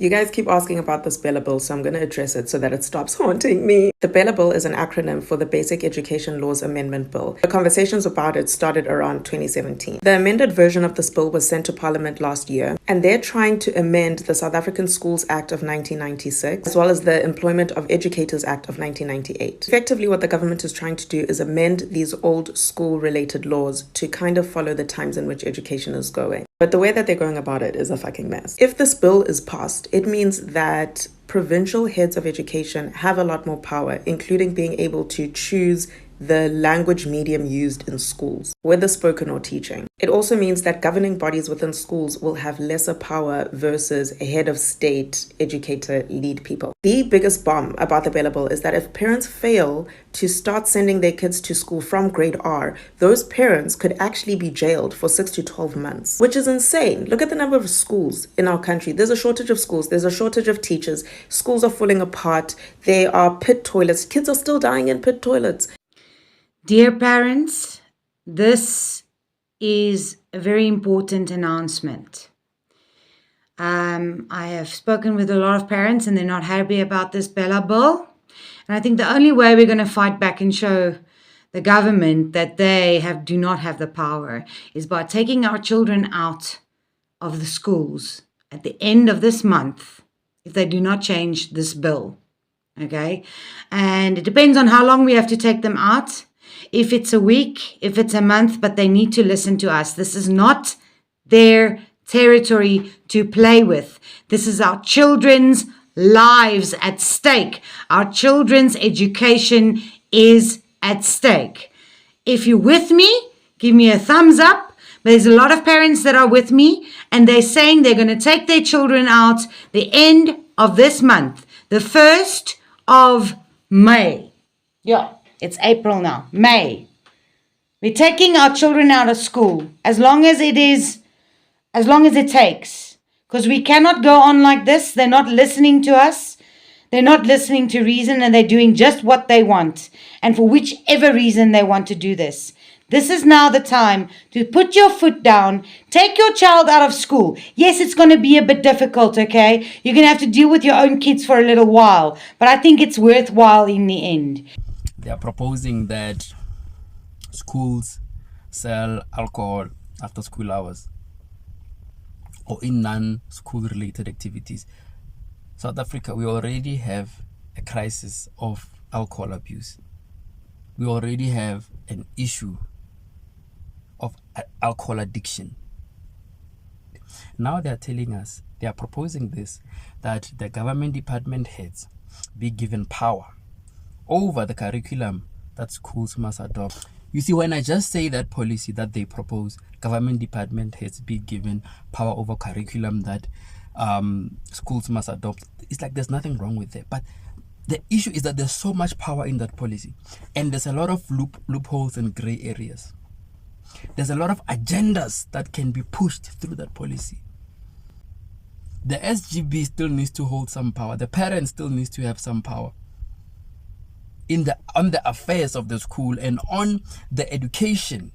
You guys keep asking about this Bela bill, so I'm going to address it so that it stops haunting me. The Bela bill is an acronym for the Basic Education Laws Amendment Bill. The conversations about it started around 2017. The amended version of this bill was sent to Parliament last year, and they're trying to amend the South African Schools Act of 1996, as well as the Employment of Educators Act of 1998. Effectively, what the government is trying to do is amend these old school-related laws to kind of follow the times in which education is going. But the way that they're going about it is a fucking mess. If this bill is passed, it means that provincial heads of education have a lot more power, including being able to choose the language medium used in schools, whether spoken or teaching. It also means that governing bodies within schools will have lesser power versus a head of state, educator, lead people. The biggest bomb about the Bela bill is that if parents fail to start sending their kids to school from grade R, those parents could actually be jailed for 6 to 12 months, which is insane. Look at the number of schools in our country. There's a shortage of schools. There's a shortage of teachers. Schools are falling apart. There are pit toilets. Kids are still dying in pit toilets. Dear parents, this is a very important announcement. I have spoken with a lot of parents and they're not happy about this Bela bill. And I think the only way we're going to fight back and show the government that they do not have the power is by taking our children out of the schools at the end of this month if they do not change this bill. Okay? And it depends on how long we have to take them out. If it's a week, if it's a month, but they need to listen to us. This is not their territory to play with. This is our children's lives at stake. Our children's education is at stake. If you're with me, give me a thumbs up. There's a lot of parents that are with me and they're saying they're going to take their children out the end of this month, the 1st of May. Yeah. It's April now, May. We're taking our children out of school as long as it takes. Because we cannot go on like this. They're not listening to us. They're not listening to reason and they're doing just what they want. And for whichever reason they want to do this. This is now the time to put your foot down, take your child out of school. Yes, it's going to be a bit difficult, okay? You're going to have to deal with your own kids for a little while. But I think it's worthwhile in the end. They are proposing that schools sell alcohol after school hours or in non-school related activities. South Africa, we already have a crisis of alcohol abuse. We already have an issue of alcohol addiction. Now they are telling us, they are proposing this, that the government department heads be given power over the curriculum that schools must adopt. You see, when I just say that policy that they propose, government department heads be given power over curriculum that schools must adopt, it's like there's nothing wrong with it. But the issue is that there's so much power in that policy. And there's a lot of loopholes and gray areas. There's a lot of agendas that can be pushed through that policy. The SGB still needs to hold some power. The parents still needs to have some power on the affairs of the school and on the education,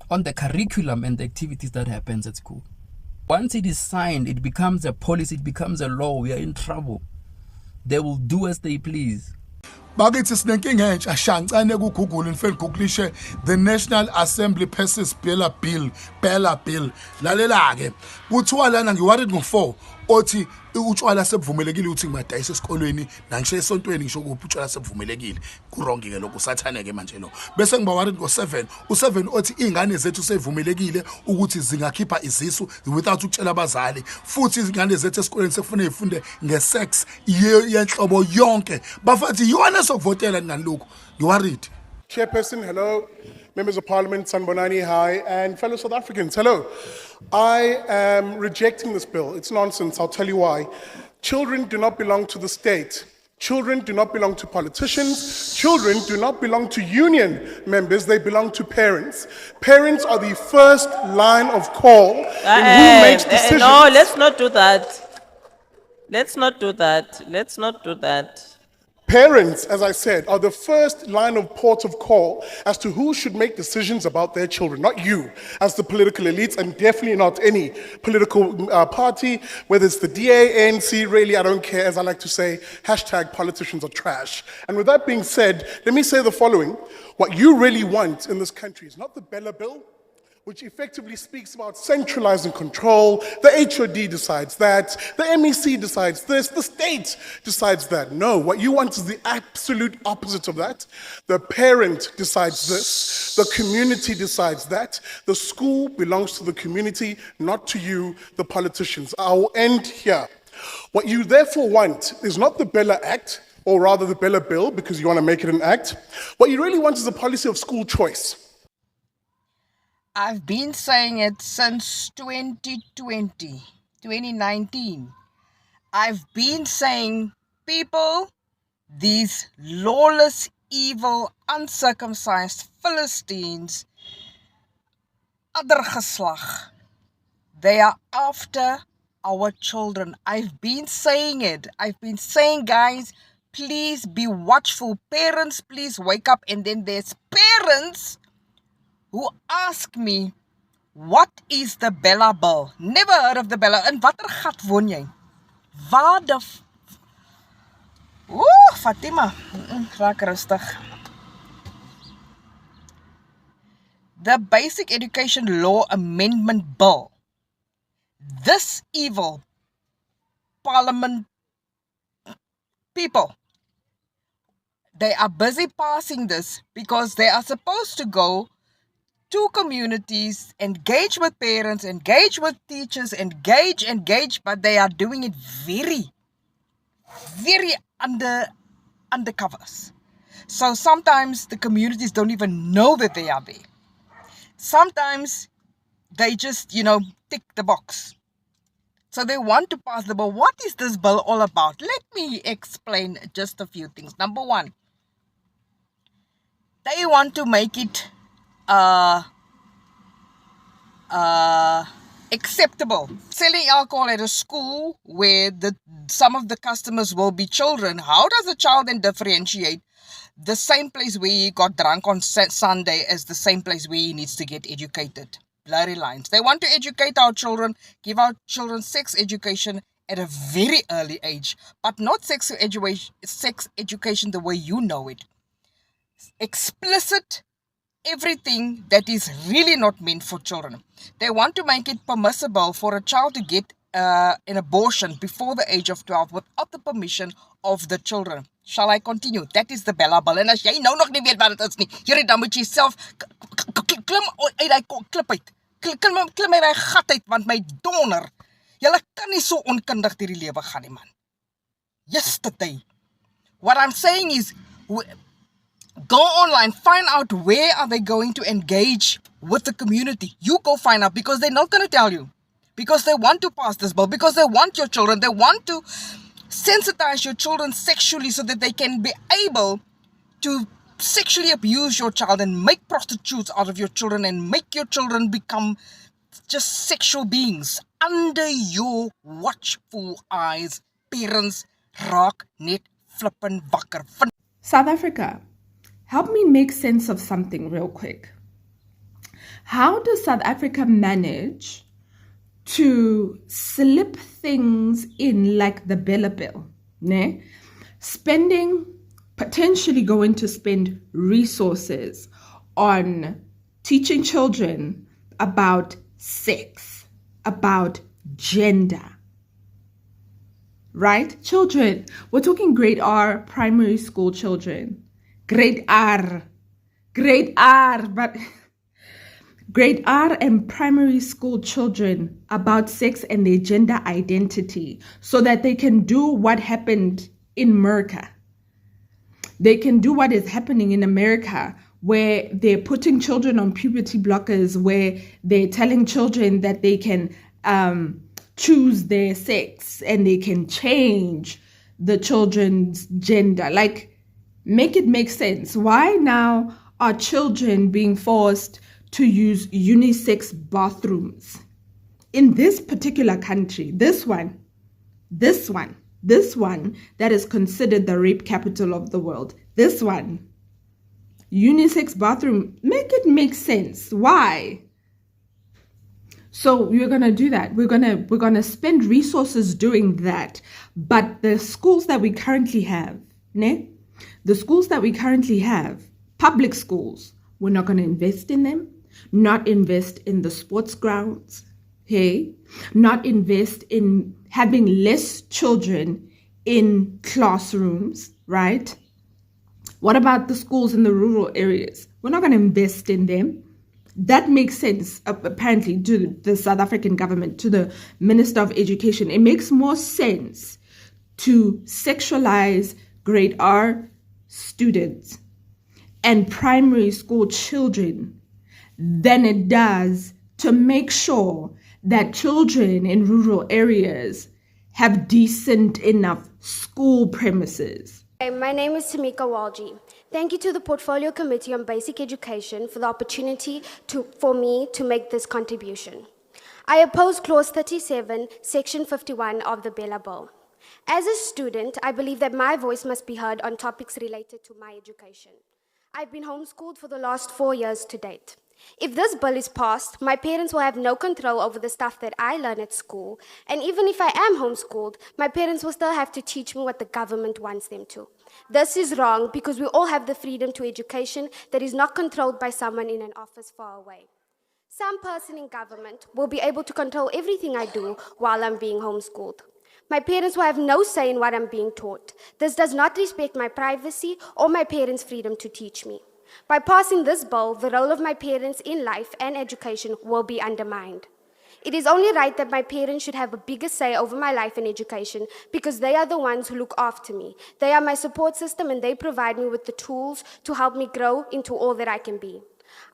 on the curriculum and the activities that happens at school. Once it is signed, it becomes a policy, it becomes a law. We are in trouble. They will do as they please. Bakithi sinenkinga entsha shancane ku Google nifike googlishe the National Assembly passes Bela bill lalela ke kuthiwa lana ngiworried ngo4 othi utshwala sebuvumelekile uthi ngimadayisa esikolweni nangisho esontweni ngisho kuphi utshwala sebuvumelekile kurongi ke lokho sathane ke manje lo bese ngiba worried ngo7 u7 othi ingane zethu sevumelekile ukuthi zingakhipha izisu without ukutshela abazali futhi izingane zethu esikolweni sekufanele ifunde ngesex yenhlobo yonke bafathi yiwana sokuvotela ngani lokho ngiworried. Chairperson, hello. Members of Parliament, Sanbonani, hi. And fellow South Africans, hello. I am rejecting this bill. It's nonsense. I'll tell you why. Children do not belong to the state. Children do not belong to politicians. Children do not belong to union members. They belong to parents. Parents are the first line of call in who makes decisions. No, let's not do that. Let's not do that. Let's not do that. Parents, as I said, are the first line of port of call as to who should make decisions about their children, not you as the political elites, and definitely not any political party, whether it's the DA, ANC, really, I don't care, as I like to say, hashtag politicians are trash. And with that being said, let me say the following. What you really want in this country is not the Bela bill, which effectively speaks about centralizing control. The HOD decides that, the MEC decides this, the state decides that. No, what you want is the absolute opposite of that. The parent decides this, the community decides that, the school belongs to the community, not to you, the politicians. I will end here. What you therefore want is not the Bela Act, or rather the Bela Bill, because you want to make it an act. What you really want is a policy of school choice. I've been saying it since 2019. I've been saying, people, these lawless, evil, uncircumcised Philistines, other geslag, they are after our children. I've been saying it. I've been saying, guys, please be watchful. Parents, please wake up. And then there's parents who ask me, what is the Bela bill? Never heard of the Bela. In watter gat woon jy? Waar de... Fatima, raak rustig. The Basic Education Law Amendment Bill. This evil parliament people, they are busy passing this because they are supposed to go to communities, engage with parents, engage with teachers, engage, but they are doing it very undercovers. So sometimes the communities don't even know that they are there. Sometimes they just, tick the box. So they want to pass the bill. What is this bill all about? Let me explain just a few things. Number one, they want to make it acceptable. Selling alcohol at a school where some of the customers will be children. How does a child then differentiate the same place where he got drunk on Sunday as the same place where he needs to get educated? Blurry lines. They want to educate our children, give our children sex education at a very early age, but not sex education the way you know it. Explicit everything that is really not meant for children. They want to make it permissible for a child to get an abortion before the age of 12 without the permission of the children. Shall I continue? That is the Bela bill. En as jy nou nog nie weet wat dit is nie, hier dan moet jy self klim uit die klip uit. Klim uit die gat uit, want my donder, julle kan nie so onkundig deur die lewe gaan nie, man. Yesterday. What I'm saying is, go online, find out where are they going to engage with the community. You go find out, because they're not going to tell you. Because they want to pass this bill, because they want your children, they want to sensitize your children sexually so that they can be able to sexually abuse your child and make prostitutes out of your children and make your children become just sexual beings under your watchful eyes. Parents raak net flippin' wakker. South Africa, help me make sense of something real quick. How does South Africa manage to slip things in like the Bela bill? Ne? Potentially going to spend resources on teaching children about sex, about gender. Right? Children, we're talking grade R, primary school children. Grade R, but grade R and primary school children about sex and their gender identity so that they can do what happened in America. They can do what is happening in America, where they're putting children on puberty blockers, where they're telling children that they can choose their sex and they can change the children's gender. Like, make it make sense. Why now are children being forced to use unisex bathrooms? In this particular country, this one, This one that is considered the rape capital of the world. This one. Unisex bathroom. Make it make sense. Why? So we're gonna do that. We're gonna spend resources doing that. But the schools that we currently have, the schools that we currently have, public schools, we're not gonna invest in them. Not invest in the sports grounds. Hey, not invest in having less children in classrooms, right? What about the schools in the rural areas? We're not gonna invest in them. That makes sense, apparently, to the South African government, to the Minister of Education. It makes more sense to sexualize grade R students and primary school children than it does to make sure that children in rural areas have decent enough school premises. Hi, my name is Tamika Walji. Thank you to the Portfolio Committee on Basic Education for the opportunity for me to make this contribution. I oppose Clause 37, Section 51 of the Bela Bill. As a student, I believe that my voice must be heard on topics related to my education. I've been homeschooled for the last 4 years to date. If this bill is passed, my parents will have no control over the stuff that I learn at school, and even if I am homeschooled, my parents will still have to teach me what the government wants them to. This is wrong because we all have the freedom to education that is not controlled by someone in an office far away. Some person in government will be able to control everything I do while I'm being homeschooled. My parents will have no say in what I'm being taught. This does not respect my privacy or my parents' freedom to teach me. By passing this bill, the role of my parents in life and education will be undermined. It is only right that my parents should have a bigger say over my life and education because they are the ones who look after me. They are my support system and they provide me with the tools to help me grow into all that I can be.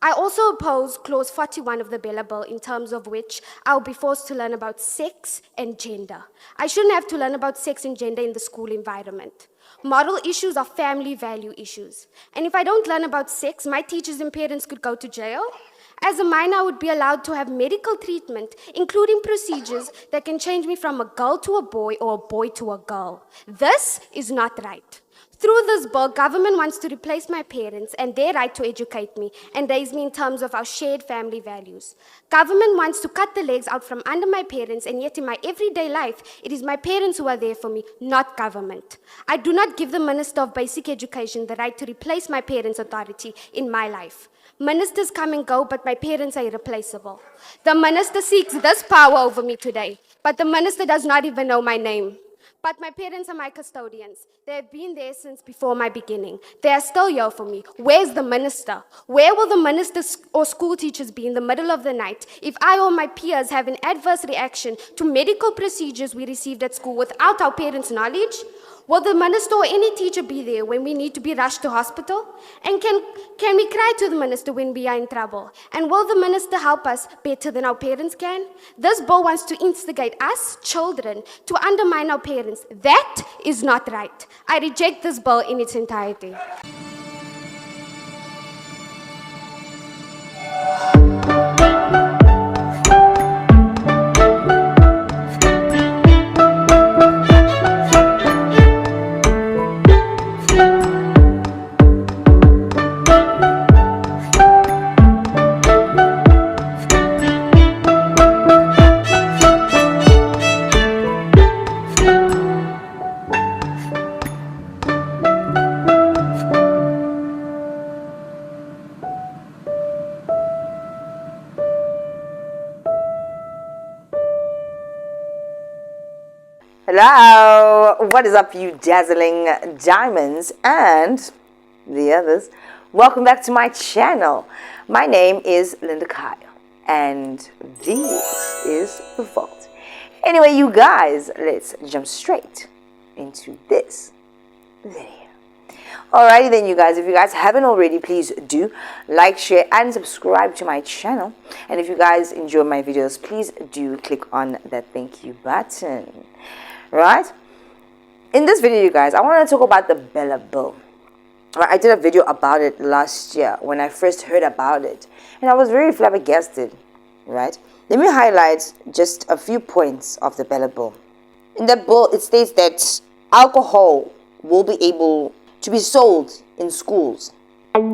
I also oppose Clause 41 of the Bela Bill, in terms of which I'll be forced to learn about sex and gender. I shouldn't have to learn about sex and gender in the school environment. Moral issues are family value issues. And if I don't learn about sex, my teachers and parents could go to jail. As a minor, I would be allowed to have medical treatment, including procedures that can change me from a girl to a boy or a boy to a girl. This is not right. Through this bill, government wants to replace my parents and their right to educate me and raise me in terms of our shared family values. Government wants to cut the legs out from under my parents, and yet in my everyday life, it is my parents who are there for me, not government. I do not give the Minister of Basic Education the right to replace my parents' authority in my life. Ministers come and go, but my parents are irreplaceable. The minister seeks this power over me today, but the minister does not even know my name. But my parents are my custodians. They have been there since before my beginning. They are still here for me. Where's the minister? Where will the ministers or school teachers be in the middle of the night if I or my peers have an adverse reaction to medical procedures we received at school without our parents' knowledge? Will the minister or any teacher be there when we need to be rushed to hospital? And can we cry to the minister when we are in trouble? And will the minister help us better than our parents can? This bill wants to instigate us, children, to undermine our parents. That is not right. I reject this bill in its entirety. Hello, what is up, you dazzling diamonds and the others? Welcome back to my channel. My name is Linda Kyle, and this is The Vault. Anyway, you guys, let's jump straight into this video. Alrighty then, you guys, if you guys haven't already, please do like, share, and subscribe to my channel. And if you guys enjoy my videos, please do click on that thank you button. Right? In this video, you guys, I want to talk about the Bela Bill. Right? I did a video about it last year when I first heard about it, and I was very flabbergasted. Right? Let me highlight just a few points of the Bela Bill. In that bill, it states that alcohol will be able to be sold in schools. And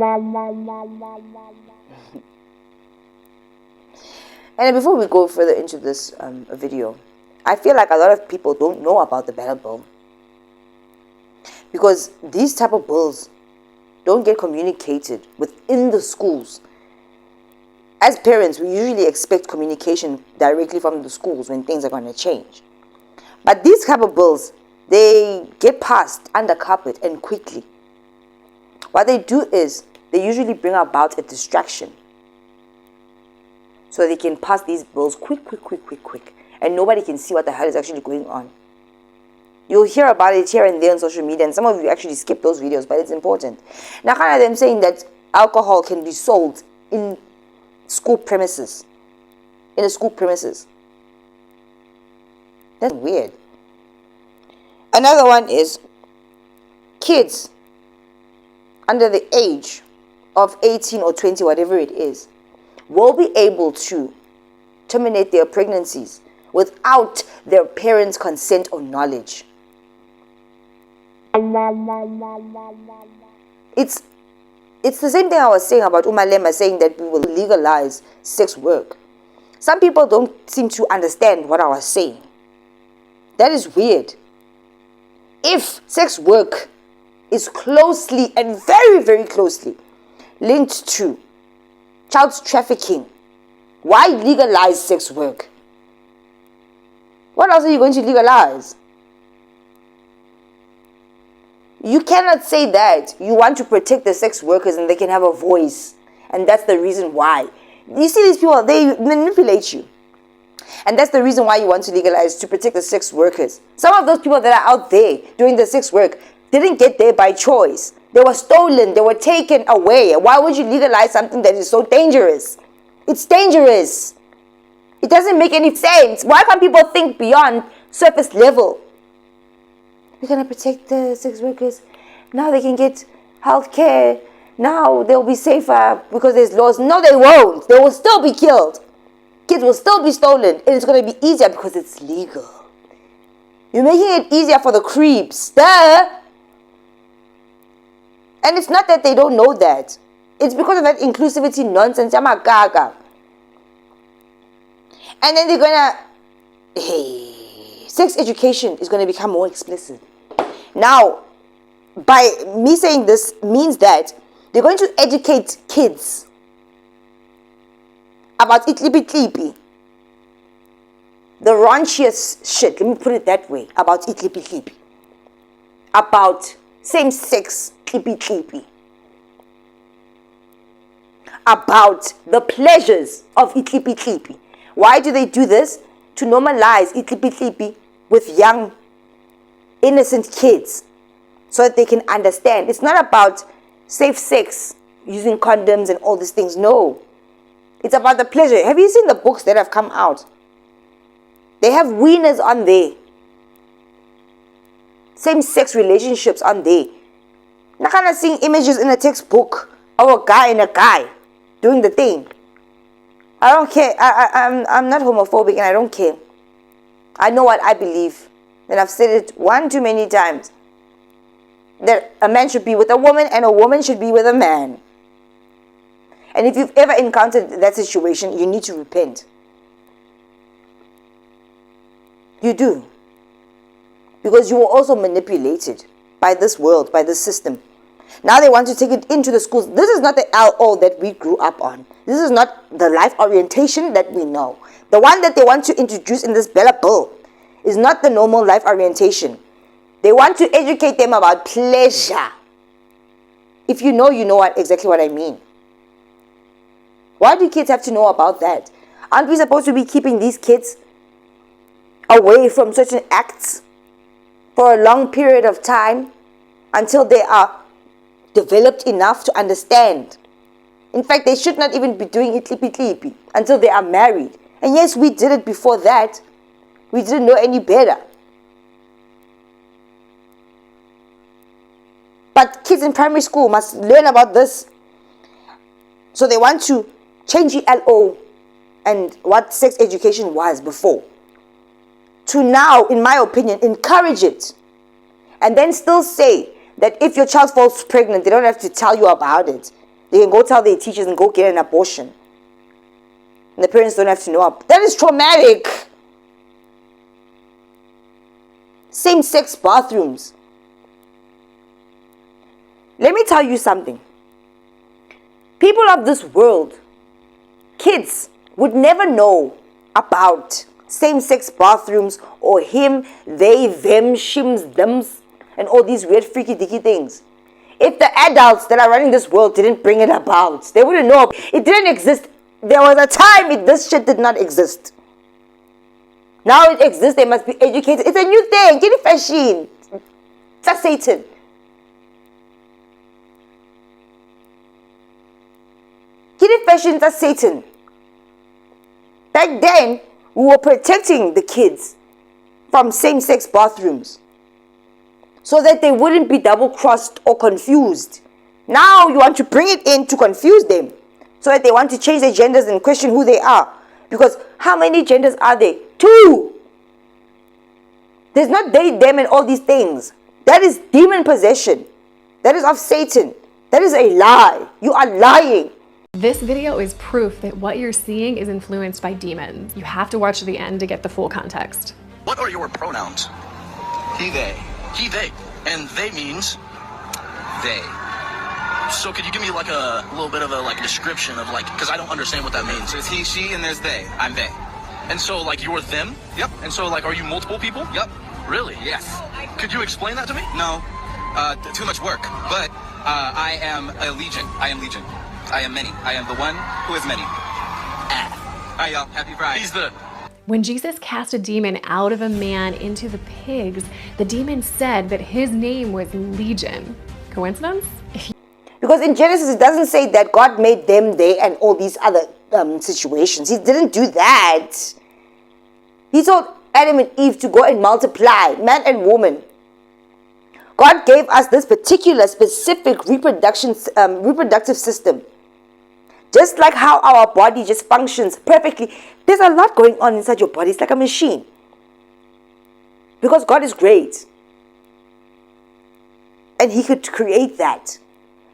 before we go further into this video, I feel like a lot of people don't know about the Bela bill, because these type of bills don't get communicated within the schools. As parents, we usually expect communication directly from the schools when things are going to change. But these type of bills, they get passed under carpet and quickly. What they do is, they usually bring about a distraction. So they can pass these bills quick. And nobody can see what the hell is actually going on. You'll hear about it here and there on social media, and some of you actually skip those videos, but it's important. Now, kind of them saying that alcohol can be sold in school premises. In a school premises. That's weird. Another one is kids under the age of 18 or 20, whatever it is, will be able to terminate their pregnancies without their parents' consent or knowledge. It's the same thing I was saying about Umalema saying that we will legalize sex work. Some people don't seem to understand what I was saying. That is weird. If sex work is closely and very, very closely linked to child trafficking, why legalize sex work? What else are you going to legalize? You cannot say that you want to protect the sex workers and they can have a voice, and that's the reason why. You see these people, they manipulate you. And that's the reason why you want to legalize, to protect the sex workers. Some of those people that are out there doing the sex work didn't get there by choice. They were stolen, they were taken away. Why would you legalize something that is so dangerous? It's dangerous. It doesn't make any sense. Why can't people think beyond surface level? We're going to protect the sex workers. Now they can get health care. Now they'll be safer because there's laws. No, they won't. They will still be killed. Kids will still be stolen. And it's going to be easier because it's legal. You're making it easier for the creeps. Duh! And it's not that they don't know that. It's because of that inclusivity nonsense. Yamagaga. And then they're going to... Hey, sex education is going to become more explicit. Now, by me saying this means that they're going to educate kids about itlipi-tlipi. The raunchiest shit, let me put it that way, about itlipi-tlipi. About same-sex tlipi-tlipi. About the pleasures of itlipi-tlipi. Why do they do this? To normalize itlipi-tlipi with young, innocent kids, so that they can understand. It's not about safe sex, using condoms and all these things. No. It's about the pleasure. Have you seen the books that have come out? They have wieners on there. Same-sex relationships on there. Not kind of seeing images in a textbook of a guy and a guy doing the thing. I don't care. I'm not homophobic and I don't care. I know what I believe. And I've said it one too many times. That a man should be with a woman and a woman should be with a man. And if you've ever encountered that situation, you need to repent. You do. Because you were also manipulated by this world, by this system. Now they want to take it into the schools. This is not the LO that we grew up on. This is not the life orientation that we know. The one that they want to introduce in this Bela bill is not the normal life orientation. They want to educate them about pleasure. If you know, you know exactly what I mean. Why do kids have to know about that? Aren't we supposed to be keeping these kids away from certain acts for a long period of time until they are developed enough to understand? In fact, they should not even be doing itlipi-tlipi until they are married. And yes, we did it before that. We didn't know any better. But kids in primary school must learn about this. So they want to change the LO and what sex education was before to now, in my opinion, encourage it, and then still say that if your child falls pregnant, they don't have to tell you about it. They can go tell their teachers and go get an abortion. And the parents don't have to know. That is traumatic. Same-sex bathrooms. Let me tell you something. People of this world, kids, would never know about same-sex bathrooms or him, they, them, shims, thems, and all these weird freaky dicky things. If the adults that are running this world didn't bring it about, they wouldn't know. It didn't exist. There was a time this shit did not exist. Now it exists, they must be educated. It's a new thing. Get it fashion. That's Satan. Get it fashion, that's Satan. Back then, we were protecting the kids from same-sex bathrooms so that they wouldn't be double-crossed or confused. Now you want to bring it in to confuse them so that they want to change their genders and question who they are. Because how many genders are there? 2. There's not they, them, and all these things. That is demon possession. That is of Satan. That is a lie. You are lying. This video is proof that what you're seeing is influenced by demons. You have to watch to the end to get the full context. What are your pronouns? He, they. He, they. And they means they. So could you give me like a little bit of a description of because I don't understand what that means. There's he, she, and there's they. I'm they. And so you're them? Yep. And so are you multiple people? Yep. Really? Yes. Could you explain that to me? No. Too much work. But I am a legion. I am legion. I am many. I am the one who is many. Hi y'all. Happy Friday. He's the... When Jesus cast a demon out of a man into the pigs, the demon said that his name was Legion. Coincidence? Because in Genesis, it doesn't say that God made them, they, and all these other situations. He didn't do that. He told Adam and Eve to go and multiply, man and woman. God gave us this particular specific reproductive system. Just like how our body just functions perfectly. There's a lot going on inside your body. It's like a machine. Because God is great. And He could create that.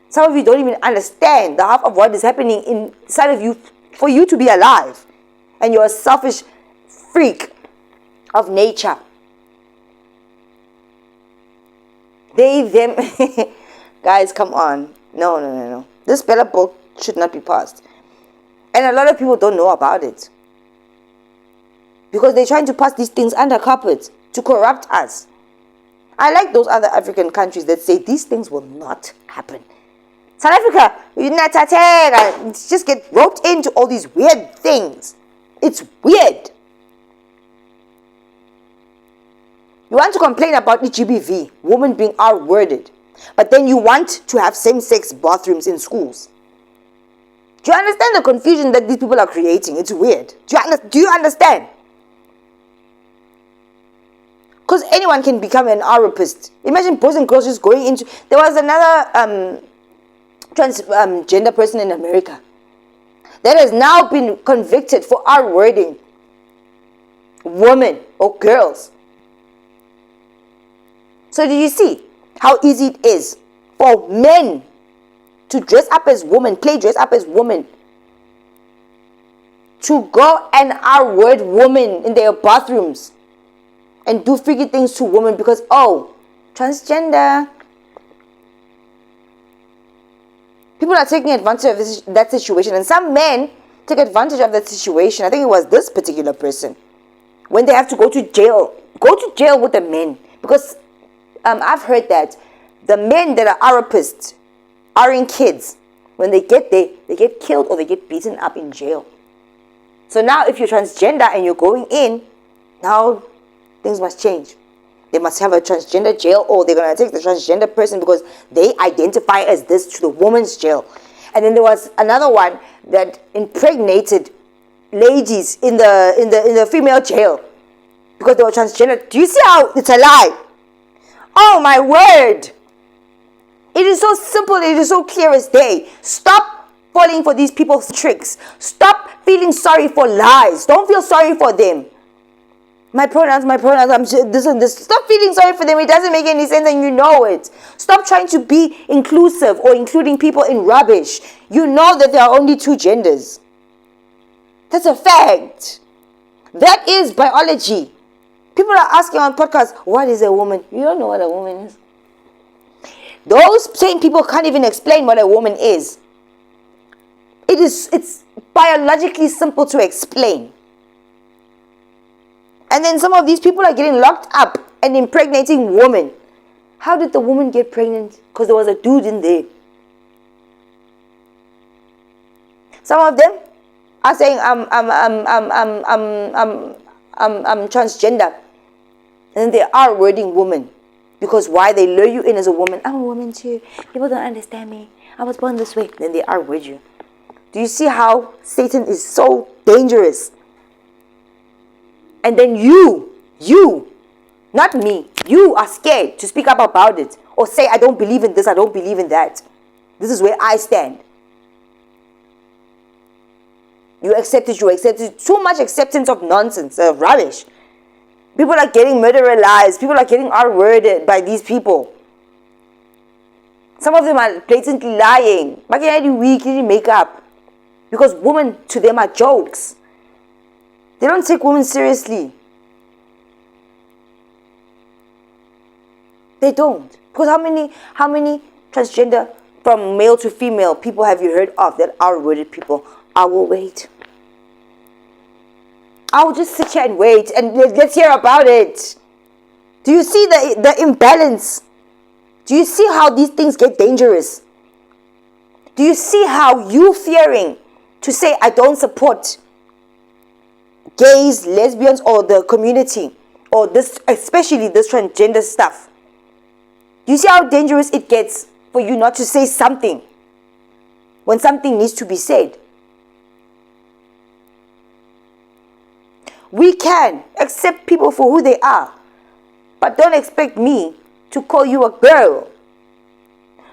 Some of you don't even understand the half of what is happening inside of you for you to be alive. And you're a selfish freak of nature. They, them. Guys, come on. No. This Bela book should not be passed. And a lot of people don't know about it. Because they're trying to pass these things under carpet to corrupt us. I like those other African countries that say these things will not happen. South Africa, just get roped into all these weird things. It's weird. You want to complain about the GBV, women being R-worded, but then you want to have same-sex bathrooms in schools. Do you understand the confusion that these people are creating? It's weird. Do you understand? Because anyone can become an R-rapist. Imagine boys and girls just going into... There was another transgender person in America that has now been convicted for R-wording women or girls. So do you see how easy it is for men to dress up as women, play dress up as women, to go and R-word women in their bathrooms and do freaky things to women because, transgender. People are taking advantage of that situation, and some men take advantage of that situation. I think it was this particular person. When they have to go to jail with the men. Because I've heard that the men that are rapists are in kids. When they get there, they get killed or they get beaten up in jail. So now if you're transgender and you're going in, now things must change. They must have a transgender jail, or they're going to take the transgender person because they identify as this to the woman's jail. And then there was another one that impregnated ladies in the female jail because they were transgender. Do you see how it's a lie? Oh my word! It is so simple, it is so clear as day. Stop falling for these people's tricks. Stop feeling sorry for lies. Don't feel sorry for them. My pronouns, I'm this and this. Stop feeling sorry for them. It doesn't make any sense and you know it. Stop trying to be inclusive or including people in rubbish. You know that there are only two genders. That's a fact. That is biology. People are asking on podcasts, what is a woman? You don't know what a woman is. Those same people can't even explain what a woman is. It's biologically simple to explain. And then some of these people are getting locked up and impregnating women. How did the woman get pregnant? Because there was a dude in there. Some of them are saying I'm transgender. And then they are wording woman. Because why? They lure you in as a woman. I'm a woman too. People don't understand me. I was born this way. Then they are with you. Do you see how Satan is so dangerous? And then you, not me, you are scared to speak up about it. Or say, I don't believe in this, I don't believe in that. This is where I stand. You accept it. Too much acceptance of nonsense, of rubbish. People are getting murderized. People are getting R-worded by these people. Some of them are blatantly lying. Make up. Because women, to them, are jokes. They don't take women seriously. They don't. Because how many transgender, from male to female, people have you heard of that are worded people? I will wait. I will just sit here and wait and let's hear about it. Do you see the imbalance? Do you see how these things get dangerous? Do you see how you fearing to say I don't support gays, lesbians, or the community, or this, especially this transgender stuff? Do you see how dangerous it gets for you not to say something when something needs to be said? We can accept people for who they are, but don't expect me to call you a girl.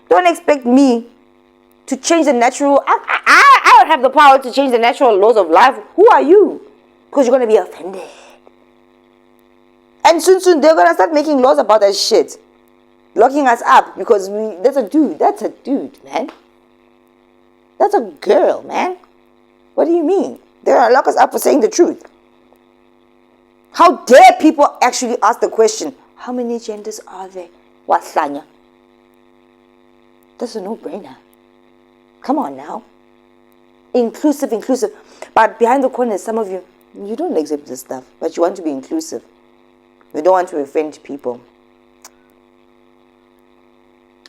Don't expect me to change the natural. I don't have the power to change the natural laws of life. Who are you? Because you're going to be offended. And soon they're going to start making laws about that shit. Locking us up because that's a dude, man. That's a girl, man. What do you mean? They're going to lock us up for saying the truth. How dare people actually ask the question, how many genders are there? What's Sanya? That's a no-brainer. Come on now. Inclusive. But behind the corners, some of you, you don't accept this stuff, but you want to be inclusive. You don't want to offend people.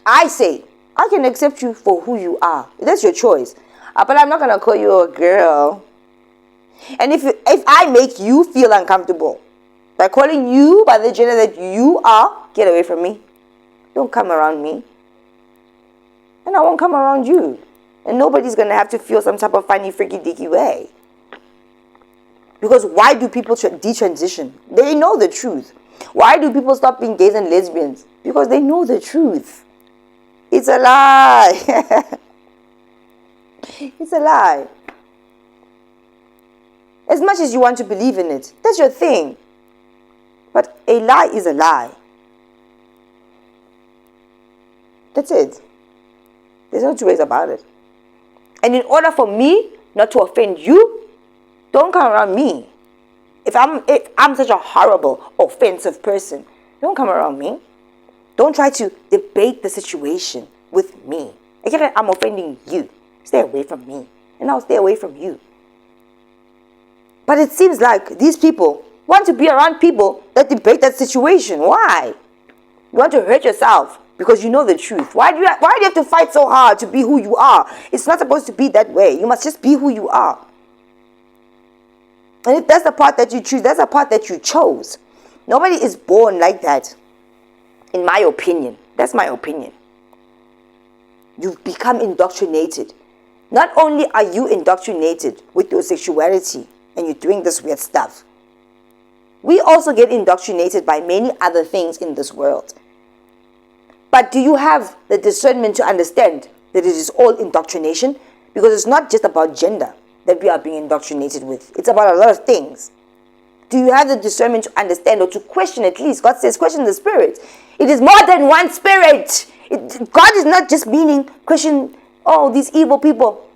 I say, I can accept you for who you are. That's your choice. But I'm not going to call you a girl. And if I make you feel uncomfortable by calling you by the gender that you are, get away from me. Don't come around me. And I won't come around you. And nobody's going to have to feel some type of funny, freaky, dicky way. Because why do people detransition? They know the truth. Why do people stop being gays and lesbians? Because they know the truth. It's a lie. It's a lie. As much as you want to believe in it, that's your thing. But a lie is a lie. That's it. There's no two ways about it. And in order for me not to offend you, don't come around me. If I'm such a horrible, offensive person, don't come around me. Don't try to debate the situation with me. I'm offending you. Stay away from me. And I'll stay away from you. But it seems like these people want to be around people that debate that situation. Why? You want to hurt yourself because you know the truth. Why do you have to fight so hard to be who you are? It's not supposed to be that way. You must just be who you are. And if that's the part that you choose, that's the part that you chose. Nobody is born like that. In my opinion. That's my opinion. You've become indoctrinated. Not only are you indoctrinated with your sexuality and you're doing this weird stuff, we also get indoctrinated by many other things in this world. But do you have the discernment to understand that it is all indoctrination? Because it's not just about gender that we are being indoctrinated with. It's about a lot of things. Do you have the discernment to understand or to question at least? God says question the spirit. It is more than one spirit. God is not just meaning question, these evil people.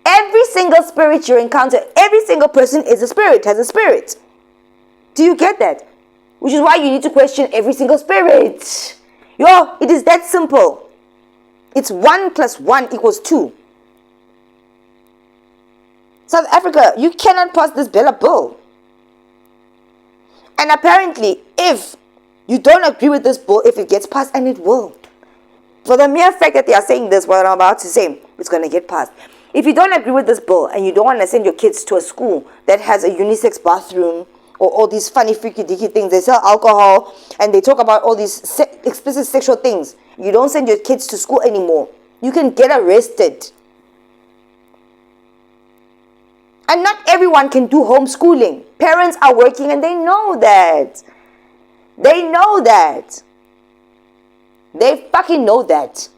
Every single spirit you encounter, every single person is a spirit, has a spirit. Do you get that? Which is why you need to question every single spirit. It is that simple. It's 1 + 1 = 2. South Africa, you cannot pass this Bela bill. And apparently, if you don't agree with this bill, if it gets passed, and it will. For the mere fact that they are saying this, what I'm about to say, it's going to get passed. If you don't agree with this bill and you don't want to send your kids to a school that has a unisex bathroom or all these funny, freaky, dicky things, they sell alcohol and they talk about all these explicit sexual things, you don't send your kids to school anymore. You can get arrested. And not everyone can do homeschooling. Parents are working and they know that. They know that. They fucking know that.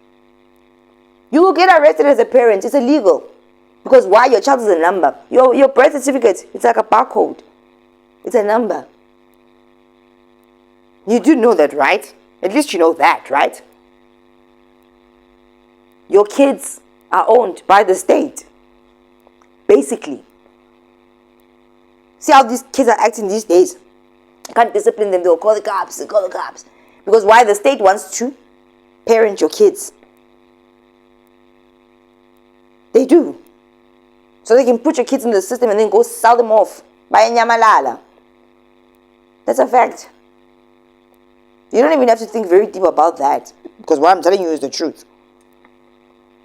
You will get arrested as a parent. It's illegal. Because why? Your child is a number. Your birth certificate, it's like a barcode. It's a number. You do know that, right? At least you know that, right? Your kids are owned by the state. Basically. See how these kids are acting these days? You can't discipline them. They'll call the cops. They call the cops. Because why? The state wants to parent your kids. They do. So they can put your kids in the system and then go sell them off. By Nyamalala. That's a fact. You don't even have to think very deep about that. Because what I'm telling you is the truth.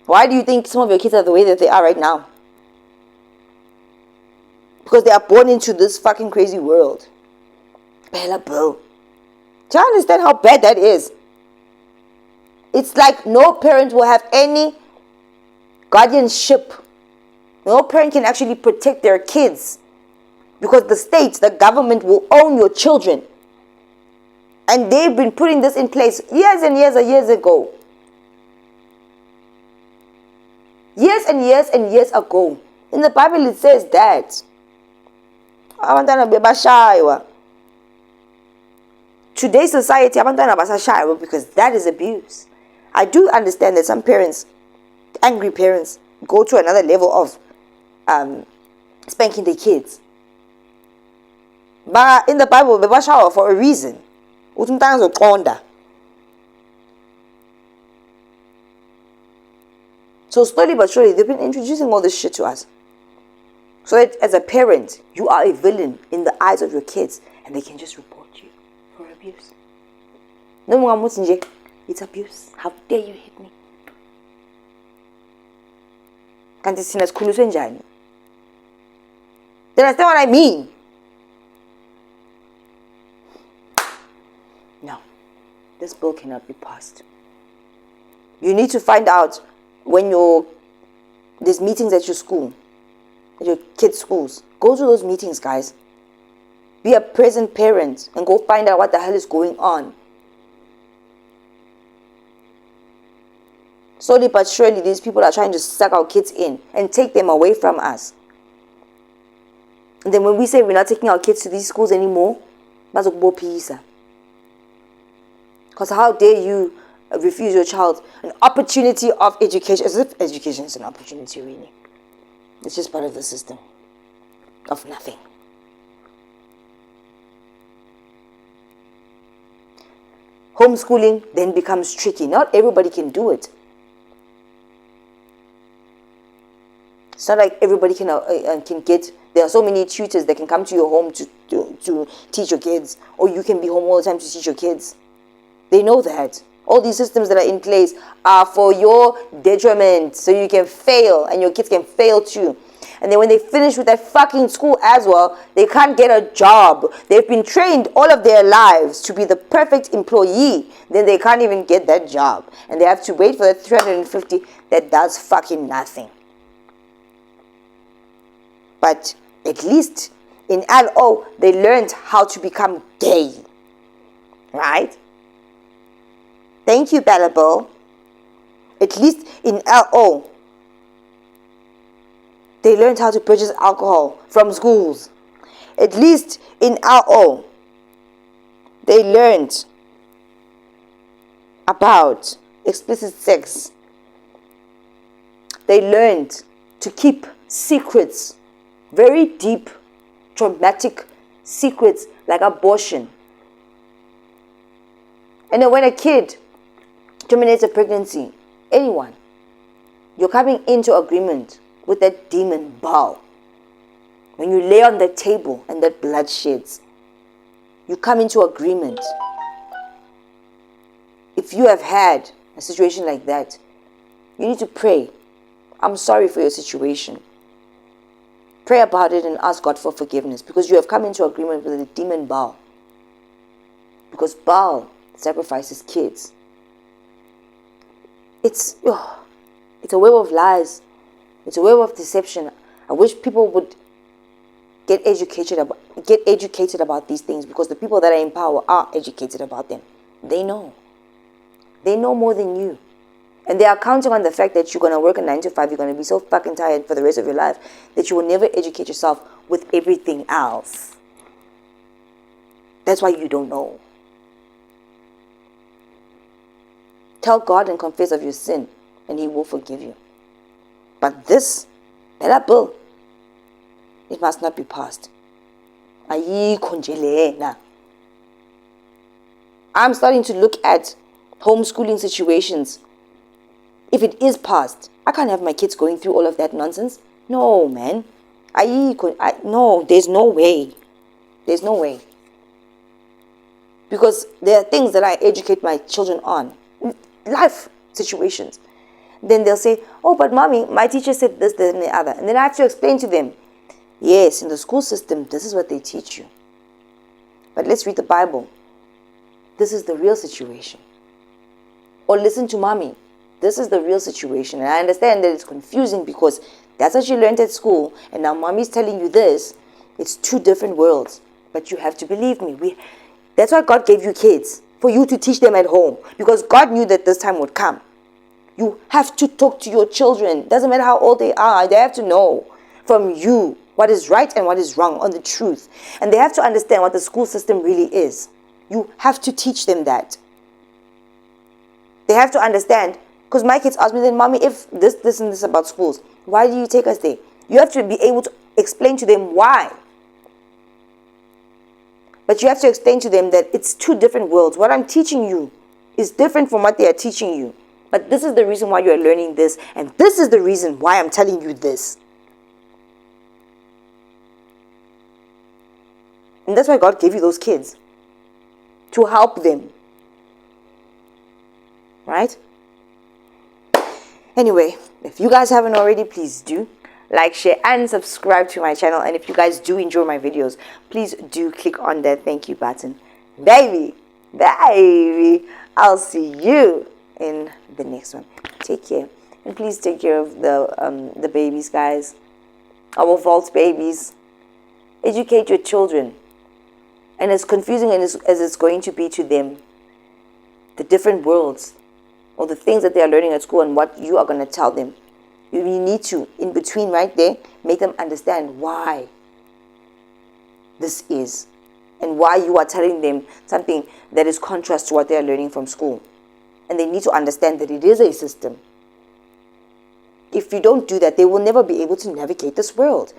Why do you think some of your kids are the way that they are right now? Because they are born into this fucking crazy world. Bela Bill. Do you understand how bad that is? It's like no parent will have any guardianship. No parent can actually protect their kids. Because the state, the government will own your children. And they've been putting this in place years and years ago. Years and years and years ago. In the Bible it says that. Today's society, because that is abuse. I do understand that some parents, angry parents, go to another level of spanking their kids. But in the Bible, bebashawa for a reason. So slowly but surely, they've been introducing all this shit to us. So that as a parent, you are a villain in the eyes of your kids. And they can just report you for abuse. No, it's abuse. How dare you hit me? Can't you see us? Do you understand what I mean? No. This bill cannot be passed. You need to find out when there's meetings at your school. At your kids' schools. Go to those meetings, guys. Be a present parent and go find out what the hell is going on. Slowly but surely, these people are trying to suck our kids in and take them away from us. And then when we say we're not taking our kids to these schools anymore, because how dare you refuse your child an opportunity of education, as if education is an opportunity, really. It's just part of the system of nothing. Homeschooling then becomes tricky. Not everybody can do it. It's not like everybody can get. There are so many tutors that can come to your home to teach your kids, or you can be home all the time to teach your kids. They know that. All these systems that are in place are for your detriment, so you can fail and your kids can fail too. And then when they finish with that fucking school as well, they can't get a job. They've been trained all of their lives to be the perfect employee. Then they can't even get that job. And they have to wait for that 350 that does fucking nothing. But at least in LO, they learned how to become gay. Right? Thank you, Bela Bill. At least in LO, they learned how to purchase alcohol from schools. at least in RO, they learned about explicit sex. They learned to keep secrets, very deep, traumatic secrets like abortion. And then when a kid terminates a pregnancy, anyone, you're coming into agreement with that demon Baal. When you lay on that table and that blood sheds, you come into agreement. If you have had a situation like that, you need to pray. I'm sorry for your situation. Pray about it and ask God for forgiveness, because you have come into agreement with the demon Baal. Because Baal sacrifices kids. It's a web of lies. It's a web of deception. I wish people would get educated about these things, because the people that are in power are educated about them. They know. They know more than you. And they are counting on the fact that you're going to work a 9 to 5, you're going to be so fucking tired for the rest of your life that you will never educate yourself with everything else. That's why you don't know. Tell God and confess of your sin, and He will forgive you. But this, Bela bill, it must not be passed. I'm starting to look at homeschooling situations. If it is passed, I can't have my kids going through all of that nonsense. No, man. No, there's no way. There's no way. Because there are things that I educate my children on. Life situations. Then they'll say, oh, but mommy, my teacher said this, that, and the other. And then I have to explain to them, yes, in the school system, this is what they teach you. But let's read the Bible. This is the real situation. Or listen to mommy. This is the real situation. And I understand that it's confusing because that's what you learned at school. And now mommy's telling you this. It's two different worlds. But you have to believe me. That's why God gave you kids. For you to teach them at home. Because God knew that this time would come. You have to talk to your children. Doesn't matter how old they are. They have to know from you what is right and what is wrong on the truth. And they have to understand what the school system really is. You have to teach them that. They have to understand. Because my kids ask me, then, mommy, if this, and this about schools, why do you take us there? You have to be able to explain to them why. But you have to explain to them that it's two different worlds. What I'm teaching you is different from what they are teaching you. But this is the reason why you are learning this. And this is the reason why I'm telling you this. And that's why God gave you those kids. To help them. Right? Anyway, if you guys haven't already, please do like, share, and subscribe to my channel. And if you guys do enjoy my videos, please do click on that thank you button. Baby, I'll see you in the next one. Take care. And please take care of the babies, guys. Our false babies. Educate your children. And as confusing as it's going to be to them, the different worlds, or the things that they are learning at school and what you are going to tell them. You need to, in between right there, make them understand why this is. And why you are telling them something that is contrast to what they are learning from school. And they need to understand that it is a system. If you don't do that, they will never be able to navigate this world.